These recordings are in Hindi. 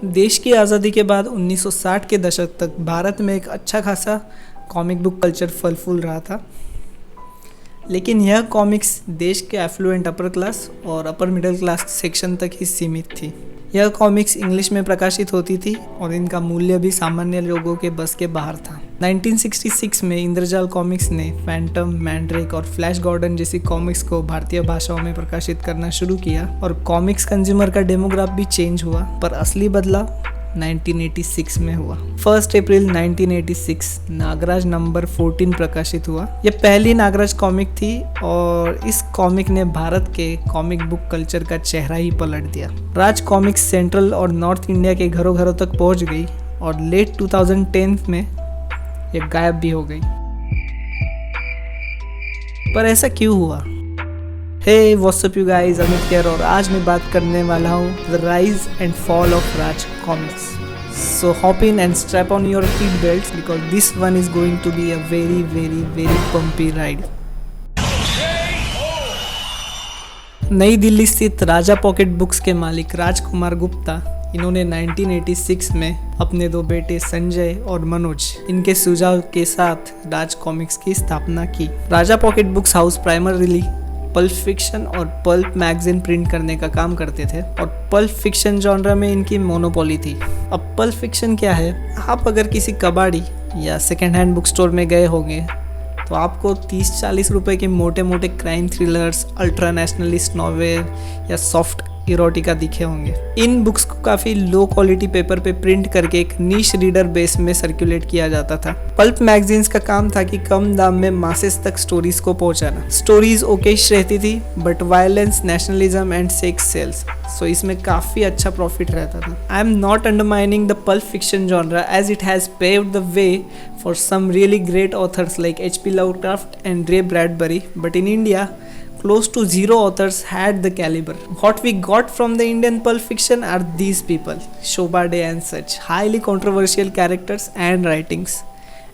देश की आज़ादी के बाद 1960 के दशक तक भारत में एक अच्छा खासा कॉमिक बुक कल्चर फल फूल रहा था, लेकिन यह कॉमिक्स देश के एफ्लुएंट अपर क्लास और अपर मिडिल क्लास सेक्शन तक ही सीमित थी। यह कॉमिक्स इंग्लिश में प्रकाशित होती थी और इनका मूल्य भी सामान्य लोगों के बस के बाहर था। 1966 में इंद्रजाल कॉमिक्स ने फैंटम, मैंड्रेक और फ्लैश गॉर्डन जैसी कॉमिक्स को भारतीय भाषाओं में प्रकाशित करना शुरू किया और कॉमिक्स कंज्यूमर का डेमोग्राफ भी चेंज हुआ, पर असली बदलाव 1986 में हुआ। 1 अप्रैल 1986 नागराज नंबर 14 प्रकाशित हुआ। यह पहली नागराज कॉमिक थी और इस कॉमिक ने भारत के कॉमिक बुक कल्चर का चेहरा ही पलट दिया। राज कॉमिक्स सेंट्रल और नॉर्थ इंडिया के घरों घरों तक पहुंच गई और लेट 2010 में यह गायब भी हो गई। पर ऐसा क्यों हुआ? Hey what's up you guys, Amit केयर और आज मैं बात करने वाला हूँ the rise and fall of Raj comics. So hop in and strap on your seat belts because this one is going to be a very very very bumpy ride. Nai Delhi स्थित राजा पॉकेट बुक्स के मालिक राजकुमार गुप्ता, इन्होंने 1986 में अपने दो बेटे संजय और मनोज, इनके सुझाव के साथ राज कॉमिक्स की स्थापना की। Raja pocket books house primarily pulp fiction और पल्प मैगजीन प्रिंट करने का काम करते थे और पल्प फिक्शन जॉनरा में इनकी मोनोपोली थी। अब पल्प फिक्शन क्या है? आप अगर किसी कबाड़ी या सेकेंड हैंड बुक स्टोर में गए होंगे तो आपको 30-40 रुपए के मोटे मोटे crime thrillers, ultra nationalist novel या सॉफ्ट इरोटिका दिखे होंगे। इन बुक्स को काफ़ी लो क्वालिटी पेपर पे प्रिंट करके एक नीश रीडर बेस में सर्कुलेट किया जाता था। पल्प मैगजीन्स का काम था कि कम दाम में मासेस तक स्टोरीज को पहुंचाना। स्टोरीज ओकेश रहती थी but violence, nationalism and sex sells, so इसमें काफ़ी अच्छा प्रॉफिट रहता था। I am not undermining the pulp fiction genre as it has paved the way for some really great authors like H.P. Lovecraft and Ray Bradbury, but in India, close to zero authors had the caliber. What we got from the Indian pulp fiction are these people, Shobha Day and such, highly controversial characters and writings.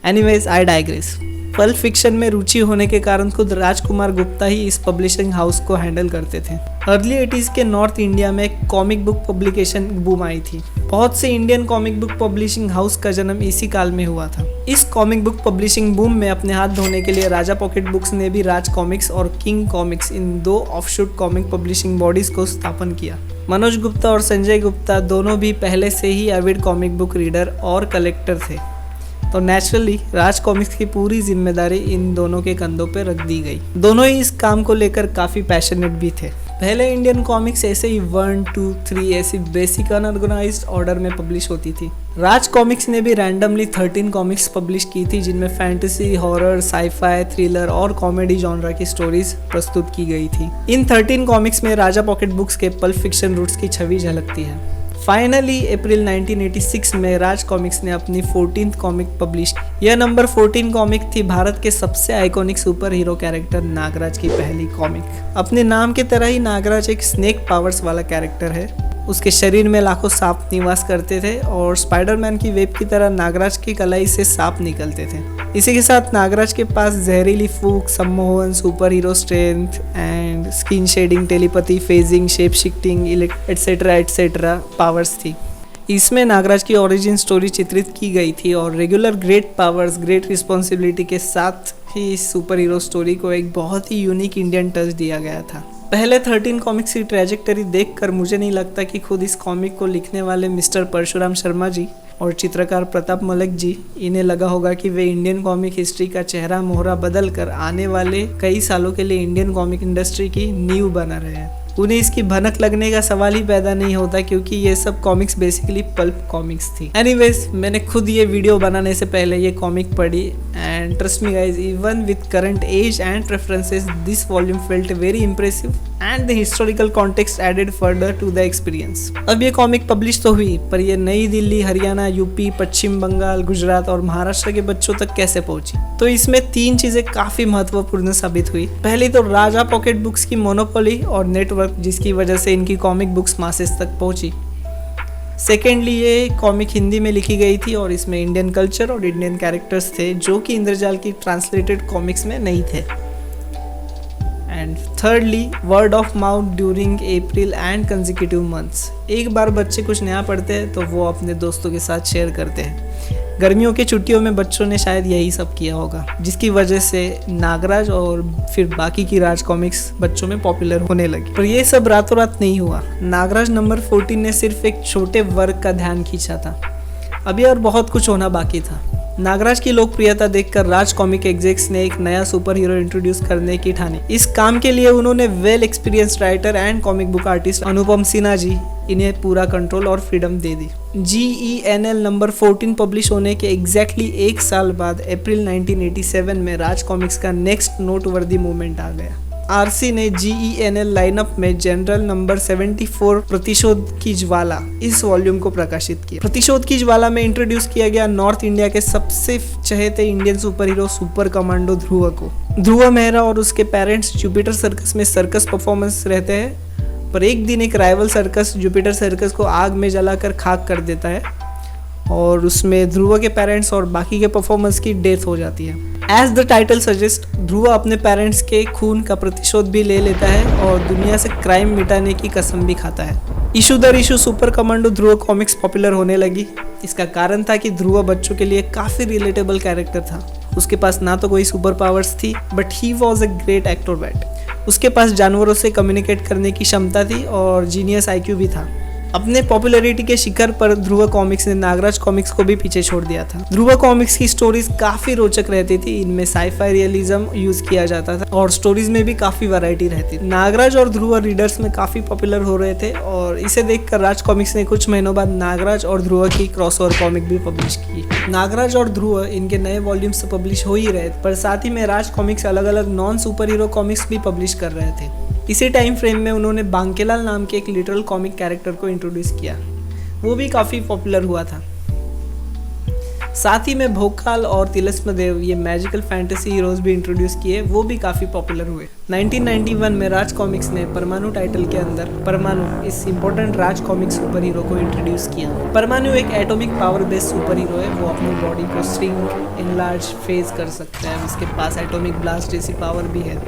Anyways, I digress. Pulp fiction में रुचि होने के कारण खुद राजकुमार गुप्ता ही इस पब्लिशिंग हाउस को हैंडल करते थे। अर्ली 80s के नॉर्थ इंडिया में कॉमिक बुक पब्लिकेशन बूम आई थी। बहुत से Indian comic book publishing house का जन्म इसी काल में हुआ था। इस कॉमिक बुक पब्लिशिंग बूम में अपने हाथ धोने के लिए राजा पॉकेट बुक्स ने भी राज कॉमिक्स और किंग कॉमिक्स, इन दो ऑफशूट कॉमिक पब्लिशिंग बॉडीज को स्थापन किया। मनोज गुप्ता और संजय गुप्ता दोनों भी पहले से ही एविड कॉमिक बुक रीडर और कलेक्टर थे, तो नेचुरली राज कॉमिक्स की पूरी जिम्मेदारी इन दोनों के कंधों पर रख दी गई। दोनों ही इस काम को लेकर काफ़ी पैशनेट भी थे। पहले इंडियन कॉमिक्स ऐसे ही 1, 2, 3 ऐसी बेसिक अनऑर्गेनाइज्ड ऑर्डर में पब्लिश होती थी। राज कॉमिक्स ने भी रैंडमली 13 कॉमिक्स पब्लिश की थी, जिनमें फैंटेसी, हॉरर, साईफाई, थ्रिलर और कॉमेडी जॉनरा की स्टोरीज प्रस्तुत की गई थी। इन 13 कॉमिक्स में राजा पॉकेट बुक्स के पल्प फिक्शन रूट्स की छवि झलकती है। फाइनली अप्रैल 1986 में राज कॉमिक्स ने अपनी 14th कॉमिक पब्लिश की। यह नंबर 14 कॉमिक थी भारत के सबसे iconic super hero character Nagraj की पहली कॉमिक। अपने नाम की तरह ही नागराज एक स्नेक पावर्स वाला कैरेक्टर है। उसके शरीर में लाखों सांप निवास करते थे और स्पाइडरमैन की वेब की तरह नागराज की कलाई से सांप निकलते थे। इसी के साथ नागराज के पास जहरीली फूंक, सम्मोहन, super hero strength and skin shedding, telepathy, phasing, shape shifting etcetera powers थी। इसमें नागराज की ओरिजिन स्टोरी चित्रित की गई थी और regular great powers, great responsibility के साथ ही इस सुपर हीरो स्टोरी को एक बहुत ही यूनिक इंडियन टच दिया गया था। पहले 13 कॉमिक्स की ट्रैजेक्टरी देखकर मुझे नहीं लगता कि खुद इस कॉमिक को लिखने वाले मिस्टर परशुराम शर्मा जी और चित्रकार प्रताप मलिक जी, इन्हें लगा होगा कि वे इंडियन कॉमिक हिस्ट्री का चेहरा मोहरा बदल कर आने वाले कई सालों के लिए इंडियन कॉमिक इंडस्ट्री की नींव बना रहे हैं। उन्हें इसकी भनक लगने का सवाल ही पैदा नहीं होता क्योंकि ये सब कॉमिक्स बेसिकली पल्प कॉमिक्स थी। एनीवेज, मैंने खुद ये वीडियो बनाने से पहले ये कॉमिक पढ़ी and trust me guys, even with current age and preferences this volume felt very impressive and the historical context added further to the experience. अब ये कॉमिक पब्लिश तो हुई, पर ये नई दिल्ली, हरियाणा, यूपी, पश्चिम बंगाल, गुजरात और महाराष्ट्र के बच्चों तक कैसे पहुंची? तो इसमें 3 चीजें काफी महत्वपूर्ण साबित हुई। पहली तो राजा पॉकेट बुक्स की मोनोपोली और नेटवर्क, जिसकी वजह से इनकी कॉमिक बुक्स मासेस तक पहुंची। सेकेंडली, ये कॉमिक हिंदी में लिखी गई थी और इसमें इंडियन कल्चर और इंडियन कैरेक्टर्स थे जो कि इंद्रजाल की ट्रांसलेटेड कॉमिक्स में नहीं थे। And thirdly, word of mouth during April and consecutive months. एक बार बच्चे कुछ नया पढ़ते हैं तो वो अपने दोस्तों के साथ शेयर करते हैं। गर्मियों की छुट्टियों में बच्चों ने शायद यही सब किया होगा, जिसकी वजह से नागराज और फिर बाकी की राज कॉमिक्स बच्चों में पॉपुलर होने लगी। पर ये सब रातों रात नहीं हुआ। नागराज नंबर 14 ने सिर्फ एक छोटे वर्ग का ध्यान खींचा था। अभी और बहुत कुछ होना बाकी था। नागराज की लोकप्रियता देखकर राज कॉमिक एग्जेक्स ने एक नया सुपर हीरो इंट्रोड्यूस करने की ठानी। इस काम के लिए उन्होंने well experienced writer and comic book artist Anupam Sinha ji इन्हें पूरा कंट्रोल और फ्रीडम दे दी। GENL नंबर 14 पब्लिश होने के एग्जैक्टली एक साल बाद अप्रैल 1987 में राज कॉमिक्स का नेक्स्ट नोटवर्दी मूवमेंट आ गया। RC ने GENL लाइनअप में जनरल नंबर 74 प्रतिशोध की ज्वाला इस वॉल्यूम को प्रकाशित किया। प्रतिशोध की ज्वाला में इंट्रोड्यूस किया गया नॉर्थ इंडिया के सबसे चहेते Indian super hero super commando Dhruv को। ध्रुव मेहरा और उसके पेरेंट्स जुपिटर सर्कस में सर्कस परफॉर्मेंस रहते हैं, पर एक दिन एक राइवल सर्कस जुपिटर सर्कस को आग में जलाकर खाक कर देता है और उसमें ध्रुव के पेरेंट्स और बाकी के परफॉर्मर्स की डेथ हो जाती है। एज द टाइटल सजेस्ट, ध्रुव अपने पेरेंट्स के खून का प्रतिशोध भी ले लेता है और दुनिया से क्राइम मिटाने की कसम भी खाता है। इशू दर इशू सुपर कमांडो ध्रुव कॉमिक्स पॉपुलर होने लगी। इसका कारण था कि ध्रुव बच्चों के लिए काफ़ी रिलेटेबल कैरेक्टर था। उसके पास ना तो कोई सुपर पावर्स थी, but he was a great extrovert. उसके पास जानवरों से कम्युनिकेट करने की क्षमता थी और जीनियस IQ भी था। अपने पॉपुलैरिटी के शिखर पर ध्रुव कॉमिक्स ने नागराज कॉमिक्स को भी पीछे छोड़ दिया था। ध्रुव कॉमिक्स की स्टोरीज काफी रोचक रहती थी। इनमें साइफाई रियलिज्म यूज किया जाता था और स्टोरीज में भी काफी वैरायटी रहती थी। नागराज और ध्रुव रीडर्स में काफी पॉपुलर हो रहे थे और इसे देखकर राज कॉमिक्स ने कुछ महीनों बाद नागराज और ध्रुव की क्रॉसओवर कॉमिक भी पब्लिश की। नागराज और ध्रुव इनके नए वॉल्यूम्स पब्लिश हो ही रहे, पर साथ ही में राज कॉमिक्स अलग अलग नॉन सुपर हीरो कॉमिक्स भी पब्लिश कर रहे थे। इसी टाइम फ्रेम में उन्होंने बांकेलाल नाम के एक लिटरल कॉमिक कैरेक्टर को इंट्रोड्यूस किया, वो भी काफ़ी पॉपुलर हुआ था। साथ ही में भोकाल और तिलस्मदेव ये मैजिकल फैंटेसी हीरोज भी इंट्रोड्यूस किए, वो भी काफ़ी पॉपुलर हुए। 1991 में राज कॉमिक्स ने परमाणु टाइटल के अंदर परमाणु इस इम्पोर्टेंट राज कॉमिक सुपर हीरो को इंट्रोड्यूस किया। परमाणु एक atomic power based super hero है। वो अपनी बॉडी को स्ट्रिंग, इनलार्ज, फेज कर सकता है। उसके पास एटॉमिक ब्लास्ट जैसी पावर भी है।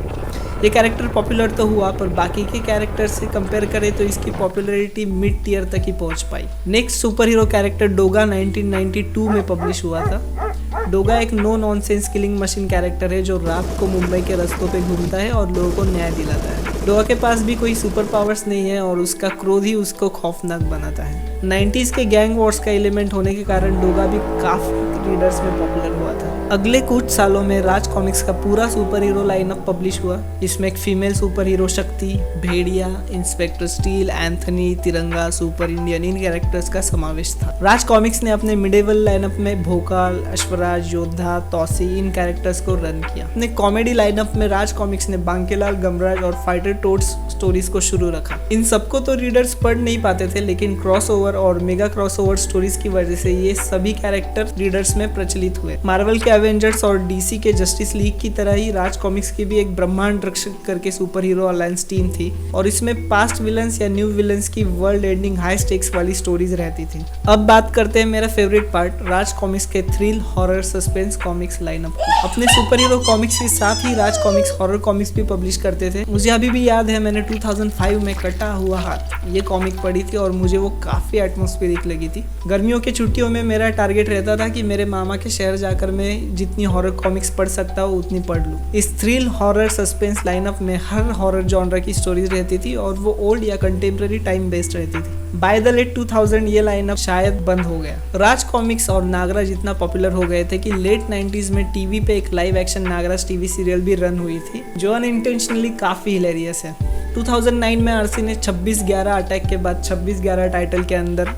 ये कैरेक्टर पॉपुलर तो हुआ, पर बाकी के कैरेक्टर से कंपेयर करें तो इसकी पॉपुलैरिटी मिड टियर तक ही पहुंच पाई। Next super hero character Doga 1992 में पब्लिश हुआ था। डोगा एक no nonsense killing machine character है जो रात को मुंबई के रास्तों पे घूमता है और लोगों को न्याय दिलाता है। डोगा के पास भी कोई सुपर पावर्स नहीं है और उसका क्रोध ही उसको खौफनाक बनाता है। 90s के गैंग वॉर्स का एलिमेंट होने के कारण डोगा भी काफी रीडर्स में पॉपुलर हुआ था। अगले कुछ सालों में राज कॉमिक्स का पूरा सुपर हीरो लाइनअप पब्लिश हुआ, जिसमें एक फीमेल सुपर हीरो शक्ति, भेड़िया, इंस्पेक्टर स्टील, एंथनी, तिरंगा, सुपर इंडियन इन कैरेक्टर्स का समावेश था। राज कॉमिक्स ने अपने मिडेवल लाइनअप में भोकाल, अश्वराज, योद्धा, तौसी इन कैरेक्टर्स को रन किया। अपने कॉमेडी लाइनअप में राज कॉमिक्स ने बांकेलाल, गमराज और फाइटर टोड्स स्टोरीज को शुरू रखा। इन सबको तो रीडर्स पढ़ नहीं पाते थे, लेकिन क्रॉसओवर और मेगा क्रॉसओवर स्टोरीज की वजह से ये सभी कैरेक्टर रीडर्स में प्रचलित हुए। मार्वल के एवेंजर्स और DC के जस्टिस लीग की तरह ही राज कॉमिक्स की भी एक ब्रह्मांड रक्षक करके सुपर हीरो अलायंस टीम थी और इसमें पास्ट विलन्स या न्यू विलन्स की वर्ल्ड एंडिंग हाई स्टेक्स वाली स्टोरीज रहती थी। अब बात करते हैं मेरा फेवरेट पार्ट, राज कॉमिक्स के thrill, horror, suspense comics lineup की। अपने सुपर हीरो कॉमिक्स के साथ ही राज कॉमिक्स हॉरर कॉमिक्स भी पब्लिश करते थे। मुझे अभी भी याद है, मैंने 2005 में कटा हुआ हाथ ये कॉमिक पढ़ी थी और मुझे वो काफी एटमॉस्फेरिक लगी थी। गर्मियों की छुट्टियों में मेरा टारगेट रहता था कि मेरे मामा के शहर जाकर मैं जितनी हॉरर कॉमिक्स पढ़ सकता हूँ उतनी पढ़ लूँ। इस थ्रिल, हॉरर, सस्पेंस लाइनअप में हर हॉरर जॉनर की स्टोरीज रहती थी और वो ओल्ड या कंटेम्प्रेरी टाइम बेस्ड रहती थी। बाय द लेट 2000 ये लाइनअप शायद बंद हो गया। राज कॉमिक्स और नागराज इतना पॉपुलर हो गए थे कि लेट 90s में टीवी पे एक live action Nagraj TV serial भी रन हुई थी, जो अनइंटेंशनली काफी हिलेरियस है। 2009 में RC ने 26/11 अटैक के बाद 26/11 टाइटल के अंदर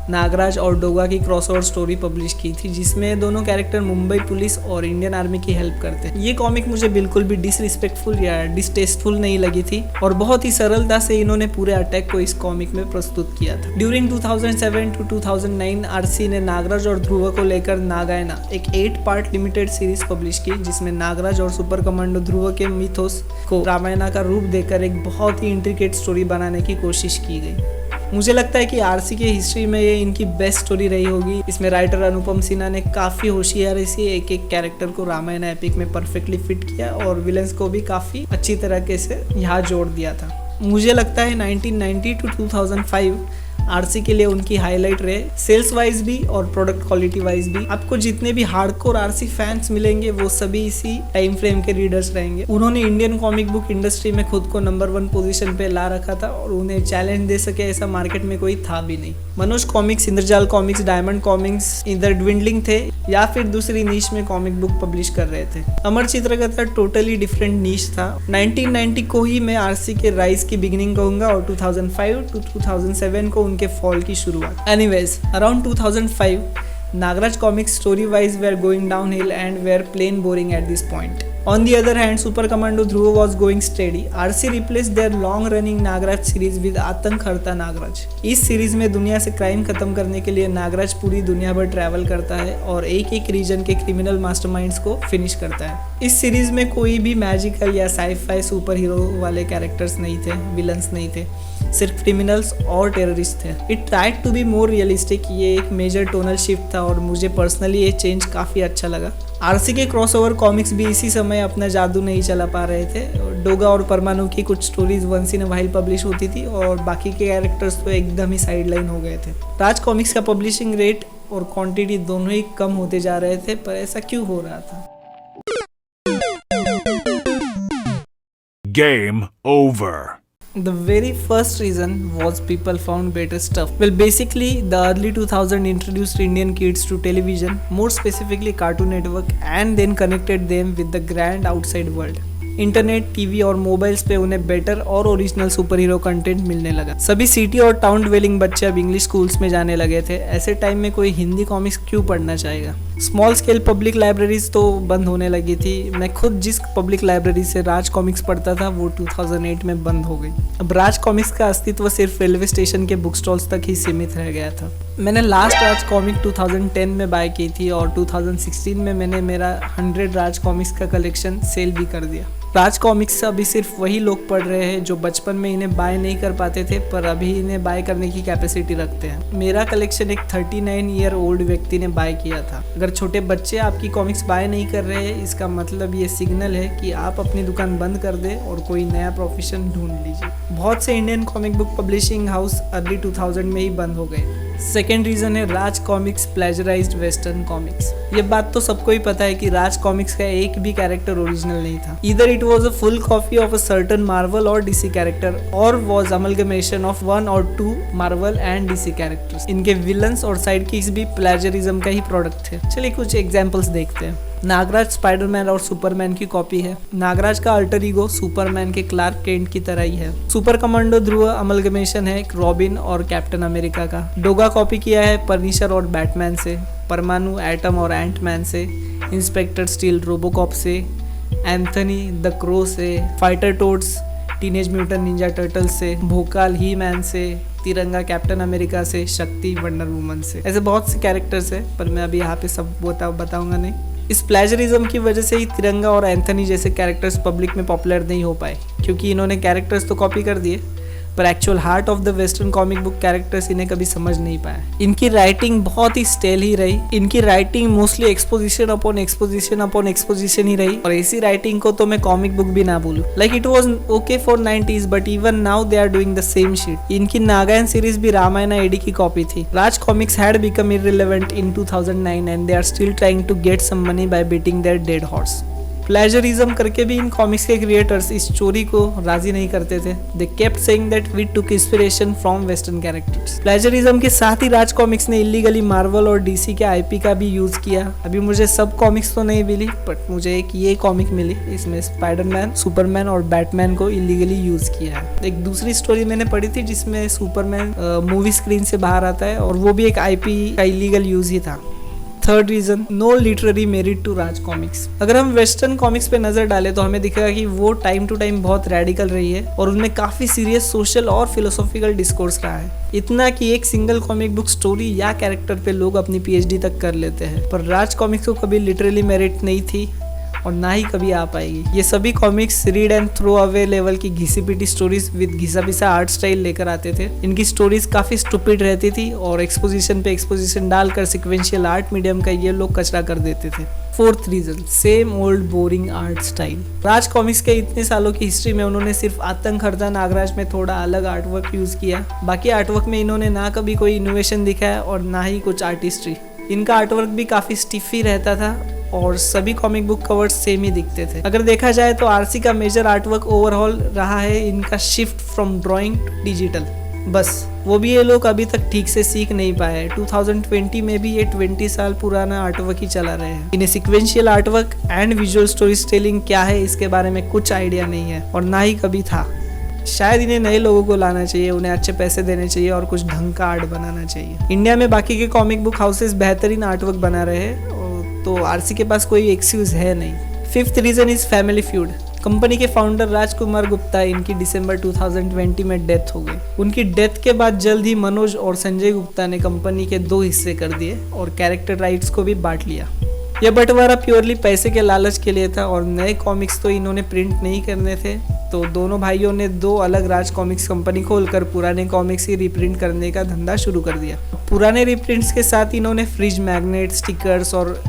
नागराज और डोगा की क्रॉसओवर स्टोरी पब्लिश की थी, जिसमें दोनों कैरेक्टर मुंबई पुलिस और इंडियन आर्मी की हेल्प करते हैं। ये कॉमिक मुझे बिल्कुल भी डिसरिस्पेक्टफुल या डिसटेस्टफुल नहीं लगी थी और बहुत ही सरलता से इन्होंने पूरे अटैक को इस कॉमिक में प्रस्तुत किया था। ड्यूरिंग 2007 to 2009 RC ने नागराज और ध्रुव को लेकर नागायना एक 8 पार्ट लिमिटेड सीरीज पब्लिश की, जिसमें नागराज और सुपर कमांडो ध्रुव के मिथोस को रामायणा का रूप देकर एक बहुत ही इंट्रिकेट स्टोरी बनाने की कोशिश की गई। मुझे लगता है कि आरसी की हिस्ट्री में ये इनकी बेस्ट स्टोरी रही होगी। इसमें राइटर अनुपम सिन्हा ने काफ़ी होशियारी से एक एक कैरेक्टर को रामायण एपिक में परफेक्टली फिट किया और विलन्स को भी काफ़ी अच्छी तरीके से यहाँ जोड़ दिया था। मुझे लगता है 1990 टू 2005 आरसी के लिए उनकी हाईलाइट रहे, सेल्स वाइज भी और प्रोडक्ट क्वालिटी वाइज भी। आपको जितने भी हार्डकोर आरसी फैंस मिलेंगे वो सभी इसी टाइम फ्रेम के रीडर्स रहेंगे। उन्होंने इंडियन कॉमिक बुक इंडस्ट्री में खुद को नंबर 1 पोजीशन पे ला रखा था और उन्हें चैलेंज दे सके ऐसा मार्केट में कोई था भी नहीं। Manoj comics, Indrajal comics, diamond comics इधर ड्विंडलिंग थे या फिर दूसरी नीश में कॉमिक बुक पब्लिश कर रहे थे। अमर चित्रकथा टोटली डिफरेंट नीश था। 1990 को ही मैं आरसी के राइज की बिगिनिंग कहूंगा और 2005 टू 2007 को उनके फॉल की शुरुआत। Anyways, around 2005 Nagraj comics story-wise were going downhill and were plain boring at this point. On the other hand, Super Commando Dhruva was going steady. RC replaced their long-running Nagraj series with आतंक हरता नागराज। इस सीरीज में दुनिया से क्राइम खत्म करने के लिए नागराज पूरी दुनिया भर ट्रैवल करता है और एक एक रीजन के क्रिमिनल मास्टरमाइंड्स को फिनिश करता है। इस सीरीज में कोई भी मैजिकल या साइफाई सुपर हीरो वाले कैरेक्टर्स नहीं थे, विलन्स नहीं थे, सिर्फ क्रिमिनल्स और टेररिस्ट थे। It tried to be more realistic. ये एक मेजर टोनल शिफ्ट था और मुझे पर्सनली ये चेंज काफ़ी अच्छा लगा। आरसी के क्रॉसओवर कॉमिक्स भी इसी समय अपना जादू नहीं चला पा रहे थे। डोगा और परमाणु की कुछ stories once in a while publish होती थी और बाकी के कैरेक्टर्स तो एकदम ही साइडलाइन हो गए थे। राज कॉमिक्स का पब्लिशिंग रेट और क्वांटिटी दोनों ही कम होते जा रहे थे, पर ऐसा क्यों हो रहा था? Game over. The very first reason was people found better stuff. Well, basically, the early 2000s introduced Indian kids to television, more specifically Cartoon Network, and then connected them with the grand outside world. Internet, TV और मोबाइल्स पे उन्हें बेटर और ओरिजिनल सुपर हीरो कंटेंट मिलने लगा। सभी सिटी और टाउन ड्वेलिंग बच्चे अब इंग्लिश स्कूल्स में जाने लगे थे। ऐसे टाइम में कोई हिंदी कॉमिक्स क्यों पढ़ना चाहेगा? स्मॉल स्केल पब्लिक लाइब्रेरीज तो बंद होने लगी थी। मैं खुद जिस पब्लिक लाइब्रेरी से राज कॉमिक्स पढ़ता था वो 2008 में बंद हो गई। अब राज कॉमिक्स का अस्तित्व सिर्फ रेलवे स्टेशन के बुक स्टॉल्स तक ही सीमित रह गया था। मैंने लास्ट राज कॉमिक 2010 में बाय की थी और 2016 में मैंने मेरा 100 राज कॉमिक्स का कलेक्शन सेल भी कर दिया। राज कॉमिक्स अभी सिर्फ वही लोग पढ़ रहे हैं जो बचपन में इन्हें बाय नहीं कर पाते थे पर अभी इन्हें बाय करने की कैपेसिटी रखते हैं। मेरा कलेक्शन एक 39 ईयर ओल्ड व्यक्ति ने बाय किया था। अगर छोटे बच्चे आपकी कॉमिक्स बाय नहीं कर रहे हैं, इसका मतलब ये सिग्नल है कि आप अपनी दुकान बंद कर दें और कोई नया प्रोफेशन ढूंढ लीजिए। बहुत से Indian comic book publishing house early 2000 में ही बंद हो गए। सेकेंड रीजन है राज कॉमिक्स प्लेजराइज्ड वेस्टर्न कॉमिक्स। ये बात तो सबको ही पता है कि राज कॉमिक्स का एक भी कैरेक्टर ओरिजिनल नहीं था। Either it was a full copy of a certain Marvel और डीसी कैरेक्टर और वाज अमलगमेशन ऑफ 1 और 2 मार्वल एंड डीसी कैरेक्टर्स। इनके विलन्स और साइड किक्स भी प्लेजरिज्म का ही प्रोडक्ट थे। चलिए कुछ एग्जांपल्स देखते हैं। नागराज स्पाइडरमैन और सुपरमैन की कॉपी है। नागराज का अल्टर ईगो सुपरमैन के क्लार्क केंट की तरह ही है। सुपर कमांडो ध्रुव अमलगमेशन है रॉबिन और कैप्टन अमेरिका का। डोगा कॉपी किया है पनिशर और बैटमैन से, परमाणु एटम और एंटमैन से, इंस्पेक्टर स्टील रोबोकॉप से, एंथनी द क्रो से, fighter toads teenage mutant Ninja turtle से, भोकाल ही मैन से, तिरंगा कैप्टन अमेरिका से, शक्ति वंडर वुमन से। ऐसे बहुत से कैरेक्टर्स है पर मैं अभी यहाँ पे सब बताऊंगा नहीं। इस प्लेजरिज्म की वजह से ही तिरंगा और एंथनी जैसे कैरेक्टर्स पब्लिक में पॉपुलर नहीं हो पाए, क्योंकि इन्होंने कैरेक्टर्स तो कॉपी कर दिए पर actual heart of the western comic book characters इन्हें कभी समझ नहीं पाए। इनकी राइटिंग बहुत ही स्टेल ही रही। इनकी writing mostly exposition upon exposition upon exposition ही रही और ऐसी राइटिंग को तो मैं कॉमिक बुक भी ना बोलूं। Like it was okay for 90s but even now they are doing the same shit. इनकी नागायन सीरीज भी रामायण एडी की कॉपी थी। Raj comics had become irrelevant in 2009 and they are still trying to get some money by beating their dead horse. Plagiarism करके भी इन कॉमिक्स के क्रिएटर्स इस चोरी को राजी नहीं करते थे। They kept saying that we took inspiration from western characters. Plagiarism के साथ ही राज कॉमिक्स ने इलीगली मार्वल और डीसी के आईपी का भी यूज किया। अभी मुझे सब कॉमिक्स तो नहीं मिली बट मुझे एक ये कॉमिक मिली, इसमें स्पाइडरमैन, सुपरमैन और बैटमैन को इलीगली यूज किया है। एक दूसरी स्टोरी मैंने पढ़ी थी जिसमें सुपरमैन मूवी स्क्रीन से बाहर आता है और वो भी एक आईपी का इलीगल यूज ही था। Third reason, no literary merit to Raj comics. अगर हम वेस्टर्न कॉमिक्स पे नजर डालें तो हमें दिखेगा कि वो टाइम टू टाइम बहुत रेडिकल रही है और उनमें काफी सीरियस सोशल और फिलोसॉफिकल डिस्कोर्स रहा है। इतना कि एक सिंगल कॉमिक बुक स्टोरी या कैरेक्टर पे लोग अपनी पीएचडी तक कर लेते हैं। पर राज कॉमिक्स को कभी लिटरली मेरिट नहीं थी और ना ही कभी आ पाएगी। ये सभी comics read and throw away level की घिसी पिटी स्टोरीज विद घिसा पिसा आर्ट स्टाइल लेकर आते थे। इनकी स्टोरीज काफी स्टूपिड रहती थी और एक्सपोजिशन पे एक्सपोजिशन डालकर सिक्वेंशियल आर्ट मीडियम का ये लोग कचरा कर देते थे। Fourth reason, same old boring art style. Raj comics के इतने सालों की हिस्ट्री में उन्होंने सिर्फ आतंक हरदा नागराज में थोड़ा अलग आर्टवर्क यूज किया। बाकी आर्टवर्क में इन्होंने ना कभी कोई इनोवेशन दिखाया और ना ही कुछ आर्टिस्ट्री। इनका आर्टवर्क भी काफी स्टिफी रहता था और सभी कॉमिक बुक कवर्स सेम ही दिखते थे। अगर देखा जाए तो आरसी का मेजर आर्टवर्क ओवरऑल रहा है इनका shift from drawing to digital. बस वो भी ये लोग अभी तक ठीक से सीख नहीं पाए। 2020 में भी ये 20 साल पुराना आर्टवर्क ही चला रहे हैं। इन्हें sequential artwork and visual story telling क्या है इसके बारे में कुछ आइडिया नहीं है और ना ही कभी था। शायद इन्हें नए लोगों को लाना चाहिए, उन्हें अच्छे पैसे देने चाहिए और कुछ ढंग का आर्ट बनाना चाहिए। इंडिया में बाकी के कॉमिक बुक हाउसेस बेहतरीन आर्टवर्क बना रहे हैं तो आरसी के पास कोई एक्सक्यूज है नहीं। Fifth reason is family feud. Company के फाउंडर राजकुमार गुप्ता, इनकी दिसंबर 2020 में डेथ हो गई। उनकी डेथ के बाद जल्द ही मनोज और संजय गुप्ता ने कंपनी के 2 हिस्से कर दिए और कैरेक्टर राइट्स को भी बांट लिया। यह बंटवारा प्योरली पैसे के लालच के लिए था और नए कॉमिक्स तो इन्होंने प्रिंट नहीं करने थे, तो दोनों भाइयों ने 2 अलग राज कॉमिक्स कंपनी खोलकर पुराने कॉमिक्स ही रिप्रिंट करने का धंधा शुरू कर दिया। पुराने रिप्रिंट्स के साथ इन्होंने फ्रिज मैग्नेट, स्टिकर्स और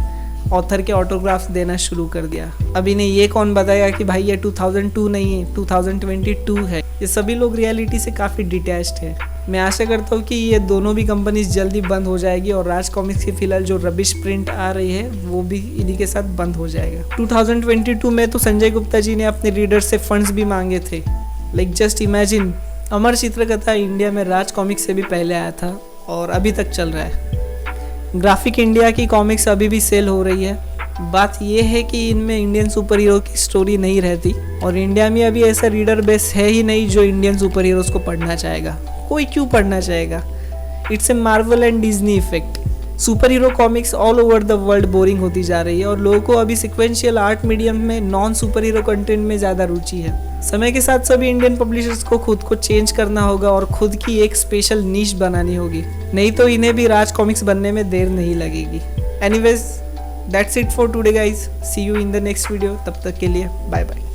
ऑथर के ऑटोग्राफ्स देना शुरू कर दिया। अब इन्हें ये कौन बताएगा कि भाई ये 2002 नहीं है, 2022 है। ये सभी लोग रियलिटी से काफ़ी डिटैच्ड है। मैं आशा करता हूँ कि ये दोनों भी कंपनीज जल्दी बंद हो जाएगी और राज कॉमिक्स की फिलहाल जो रबिश प्रिंट आ रही है वो भी इन्हीं के साथ बंद हो जाएगा। 2022 में तो संजय गुप्ता जी ने अपने रीडर्स से फंड्स भी मांगे थे। लाइक जस्ट इमेजिन, अमर चित्रकथा इंडिया में राज कॉमिक्स से भी पहले आया था और अभी तक चल रहा है। ग्राफिक इंडिया की कॉमिक्स अभी भी सेल हो रही है। बात यह है कि इनमें इंडियन सुपर हीरो की स्टोरी नहीं रहती और इंडिया में अभी ऐसा रीडर बेस है ही नहीं जो इंडियन सुपर हीरोज को पढ़ना चाहेगा। कोई क्यों पढ़ना चाहेगा? It's a Marvel and Disney effect. Super hero comics all over the world boring होती जा रही है और लोगों को अभी सिक्वेंशियल आर्ट मीडियम में नॉन सुपर हीरो कंटेंट में ज़्यादा रुचि है। समय के साथ सभी इंडियन पब्लिशर्स को खुद को चेंज करना होगा और खुद की एक स्पेशल नीश बनानी होगी, नहीं तो इन्हें भी राज कॉमिक्स बनने में देर नहीं लगेगी। Anyways, that's it for today guys. See you in the next video. तब तक के लिए बाय बाय।